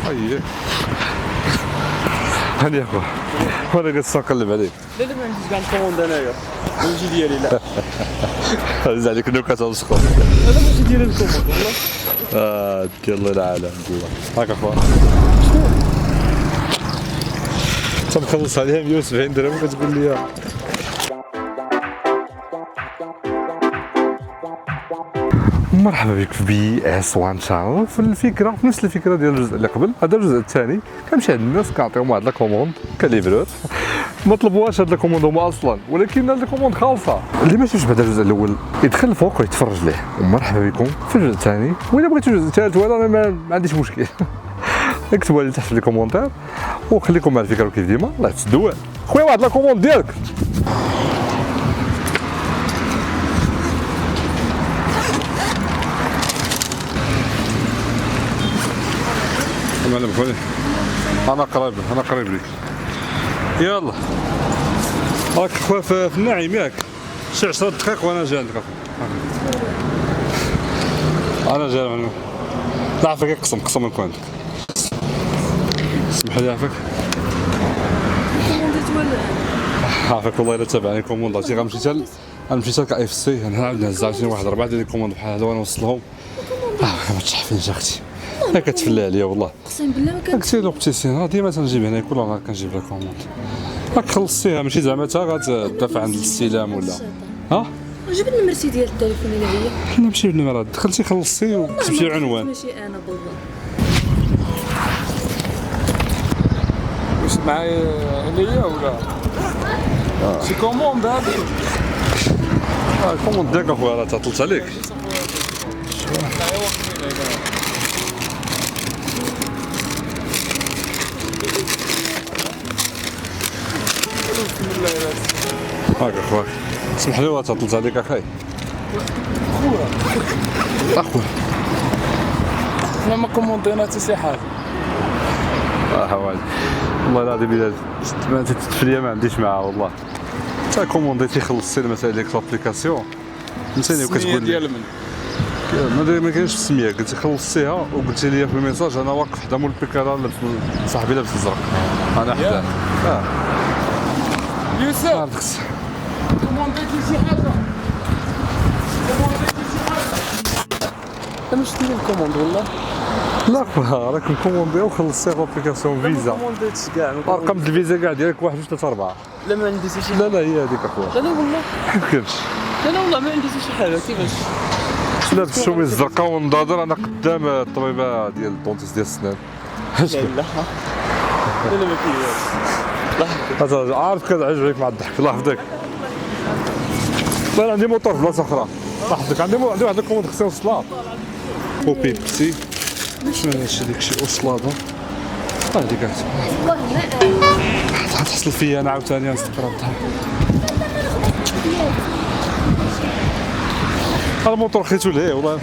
اييه هاني اخويا وانا قاعد نقلب عليك. لا ما عنديش كاع الكوموند انايا ماشي ديالي لا. هز عليك انه كتوسخو. هذا ماشي ديالي الكوموند والله. يلا العالم الله هاك اخويا تنخلص عليها 170 درهم كتقول لي مرحبا بك في بي اس وان شانل. في الفكره في نفس الفكره ديال الجزء اللي قبل، هذا الجزء الثاني كنمشي عند الناس كنعطيهم واحد لاكوموند كليفرور ما طلبوهاش هاد لاكوموند هما اصلا، ولكن هاد لاكوموند خالصه. اللي ما شافش بعد الجزء الاول يدخل الفوق ويتفرج ليه. ومرحبا بكم في الجزء الثاني، واذا بغيتوا الجزء الثالث انا ما عنديش مشكل. اكتبوا لي تحت في الكومونتير وخليكم مع الفكره كيف ديما. الله تسدوا خويا واحد لاكوموند ديالك. معلم خويا انا قريب لك. يلا راك خويا في النعيم ياك شي 10 دقائق وانا جاي عندك انا جاي معلم. لا عافاك قسم نكون عندك. اسمح لي عافاك عافاك والله الا تابعني كومونداتي غنمشي حتى كاف سي غنعاود نهز شي واحد 4 ديال الكوموند بحال هذا وانا نوصلهم. ما تشحفينش اختي كتفلى عليا والله اقسم بالله ما كان قلتي له اختي سي ديما تنجيب هنا كل نهار كنجيب لها كوموند. راك خلصتيها ماشي زعما تا غتدافع عند الاستلام ولا ها. جيب النمرتي ديال التليفون اللي هي حنا نمشيو بالنمرات دخلتي خلصتي وكتبتي العنوان. ماشي انا بالله واش معايا هنيه ولا شي كوموند هادي. الكوموند ديالك اخويا راه تعطلت عليك. هاك اخويا اسمح لي تعطلت عليك اخاي. اخويا حنا ما كوموندينا حتى شي حاجه. حوالي والله العظيم الا التفريه ما عنديش معها والله. تا كومونديتي خلصتي المسائل ديالك في لابليكاسيون فهمتيني وكتقول لي ما كاينش السميه. قلتي خلصتيها وقلتي لي في الميساج انا واقف حدا مول البيكارا صاحبي لابس الزرق انا حداه. يوسف كومونديتي شي حاجه. انا شفت لي الكوموند والله. لا خويا راك مكوموندي وخلصتي في لابليكاسيون فيزا. ما كومونديتش كاع ارقام الفيزا كاع ديالك 1 2 3 4. لا ما عندي حتى شي حاجه. لا هي هذيك اخويا. لا والله ما يمكنش. لا والله ما عندي حتى شي حاجه. كيفاش لابس الشوميز الزرقاء ونضاضر انا قدام الطبيبه ديال الدونتيست ديال السنان. لا لا ما كاينش. هذا عارف كنعجب عليك مع الضحك الله يحفظك. لا عندي موطور في بلاصه اخرى الله يحفظك. عندي واحد الكوموند خصني نوصلها. وبيبسي شنو هادشي داك الشيء وصلاده هادي كاع تحصل فيا انا عاوتاني نستقرا الضحك. هذا الموطور خيتو ليه والله.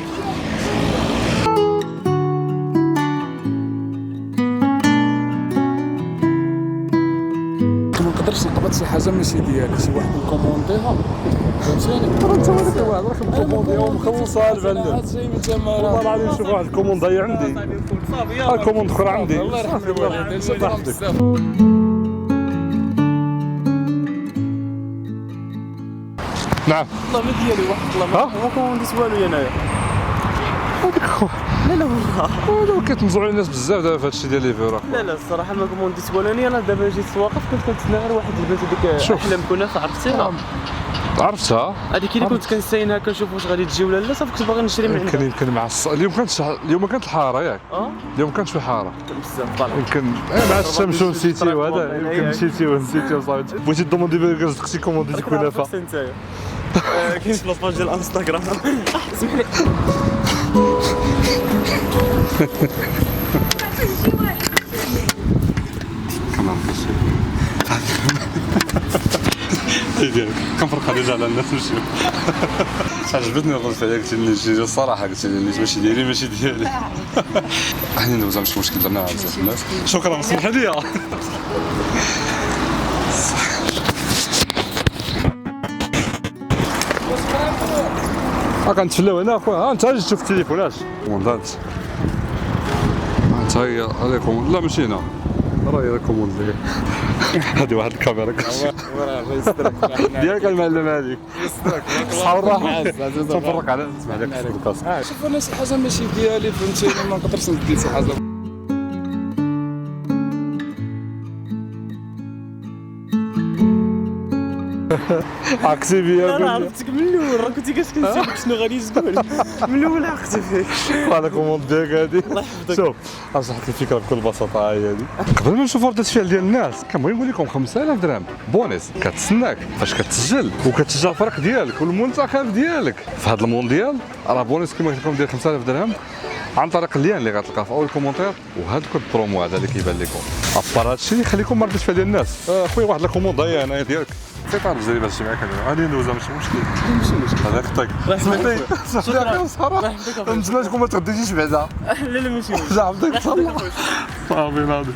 ما نقدرش نقبض شي حاجه ماشي ديالي شي واحد مكومونديها فهمتيني. انت هذاك واحد راك مكومونديها ومخلصها البندل والله العظيم. شوف واحد الكوموند هي عندي الكوموند اخرى عندي الله يرحم الوالدين. نعم والله ما ديالي واحد الله ما كومونديت والو انايا. هذيك خويا لا والله هذا كيتنزعوا الناس بزاف دابا في هادشي ديال ليفر. لا الصراحه ما كومونديت والو. انا دابا جيت واقف كنت كنتسنى غير واحد البنت هذيك احلام كنافه عرفتيها. عرفتها هذيك اللي كنت كنساينها كنشوف واش غادي تجي ولا لا صافي كنت باغي نشري من عندها. يمكن مع اليوم كانت الحاره ياك. اليوم كانت شويه حاره بزاف طالع. يمكن مع الشمس ونسيتي وهذا يمكن مشيتي ونسيتي وصافي بغيتي دوموندي برجر دخلتي كومونديتي كنافه. نتايا كاين في لاباج ديال الانستغرام. اسمح لي كنفرق على على الناس نمشيو. عجبتني الرد فعلك قلت لي شي الصراحه قلت لي ماشي ديالي ماشي ديالي. حنا ندوز ماشي مشكل درنا بزاف الناس. شكرا سمح لي. كنتفلاو هنا اخويا. انت جيت تشوف التليفونات وندات انت تا هي هذه كوموند، لا ماشي هنا، راه هي كوموند لي. هذه واحد الكاميرا ديالك المعلم هذيك. صحاب الراحه تنفرق على اسمع لك في البودكاست. شوف انا شي حاجه ماشي ديالي فهمتيني، ما نقدرش ندير شي حاجه. عكسي بيا انا عرفتك من الاول، راه كنتي كنسولك شنو غادي تقول من الاول عرفتي فيك. هذا كوموند ديالك هذه. الله يحفظك. شوف اشرح لك الفكره بكل بساطه هي هذه. قبل ما نشوفوا ردة الفعل ديال الناس كنبغي نقول لكم 5000 درهم بونيس كتسناك فاش كتسجل وكتشجع الفريق ديالك والمنتخب ديالك في هذا المونديال. راه بونيس كما قلت لكم ديال 5000 درهم عن طريق اللين اللي غتلقاه في اول كومونتير، وهذا الكود برومو هذا اللي كيبان لكم. ابار هادشي خليكم مع ردة الفعل ديال الناس. خويا واحد الكوموند هي هنايا ديالك سيطر الجري باش معاك هذا غادي ندوزها ماشي مشكل. ماشي مشكل. هذاك طيب شكرا. صراحه نتمنى تكون ما تغديتيش بعدا. لا لا ماشي مشكل. لا عبدك صافي ناضي.